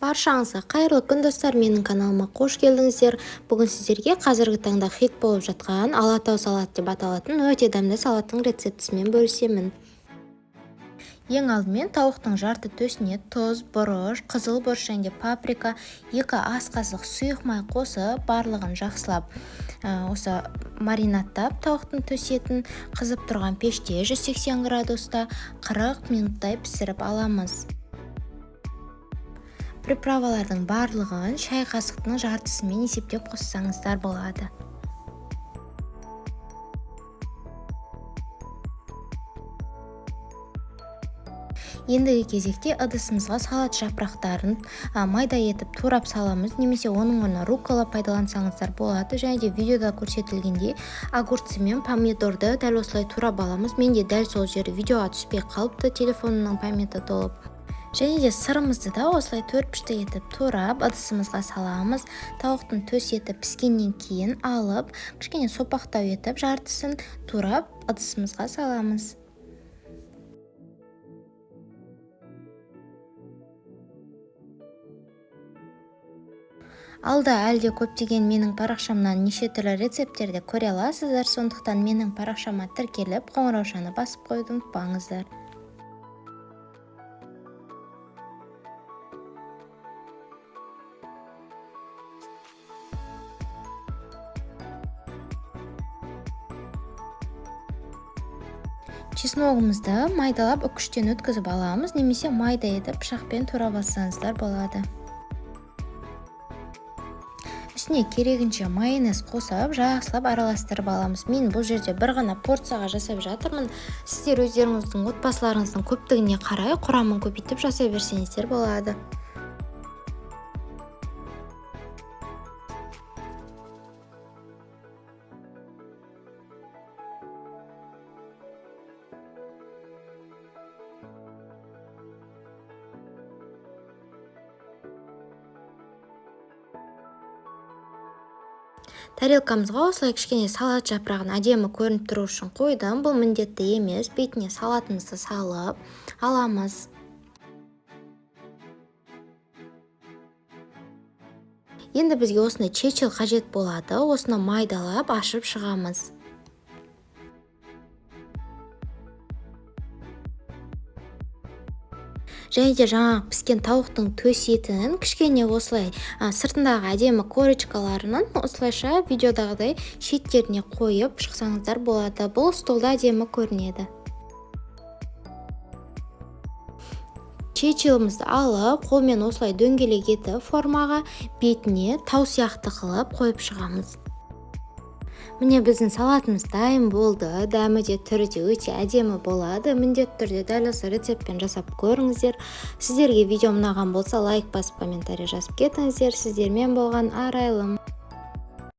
Баршаңызға қайырлы күн достар, менің каналыма қош келдіңіздер. Бүгін сіздерге қазіргі таңда хит болып жатқан алатау салат деп аталатын өте дәмді салаттың рецептісімен бөлісемін. Ең алдымен тауықтың жарты төсіне тұз, бұрыш, қызыл бұрыш және паприка, 2 ас қасық сұйық май қосып, барлығын жақсылап осы маринадтап тауықтың төс етін қызып тұрған пеште 180 градуста 40 минуттай пісіріп аламыз. Приправалардың барлығын шай қасықтың жартысымен есептеп қоссаңыздар болады. Ендігі кезекте ыдысымызға салат жапырақтарын майда етіп турап саламыз, немесе оның орнына руккола пайдалансаңыздар болады. Және де видеода көрсетілгендей огурцы мен помидорды дәл осылай турап аламыз. Менде дәл сол жері видеоға түспей қалыпты, телефонымның памяты толып. Және де сырымызды да осылай төртбұрышты етіп турап ыдысымызға саламыз. Тауықтың төс еті піскеннен кейін алып, кішкене сопақтау етіп жартысын турап ыдысымызға саламыз. Алда әлде көптеген менің парақшамнан неше түрлі рецепттерді көре аласыздар, сондықтан менің парақшама тіркеліп, қоңыраушаны басып қойды ұмытпаңыздар. Чесногымызды майдалап үкіштен өткізіп аламыз, немесе майда етіп пышақпен турап алсаңыздар болады. Үстіне керегінше майонез қосып, жақсылап араластырып аламыз. Мен бұл жерде бір ғана порцияға жасап жатырмын. Сіздер өздеріңіздің отбасыларыңыздың көптігіне қарай құрамын көбейтіп жасай берсеңіздер болады. Тарелкамызға осылай кішкене салат жапырағын әдемі көрініп тұру үшін қойдым. Бұл міндетті емес, бетіне салатымызды салып аламыз. Енді бізге осындай чечил қажет болады. Осыны майдалап ашып шығамыз. Және де жаңа піскен тауықтың төс етін кішкене осылай сыртындағы әдемі корочкаларының осылайша видеодағыдай шеттеріне қойып шықсаңыздар болады. Бұл столда әдемі көрінеді. Чечилімізді алып, қолмен осылай дөңгелек етіп формаға бетіне тау сияқты қылып қойып шығамыз. Міне біздің салатымыз дайын болды. Дәмі де түрі де өте әдемі болады. Міндетті түрде дәл осы рецептпен жасап көріңіздер. Сіздерге видео ұнаған болса лайк басып, комментарий жазып кетіңіздер. Сіздермен болған Арайлым.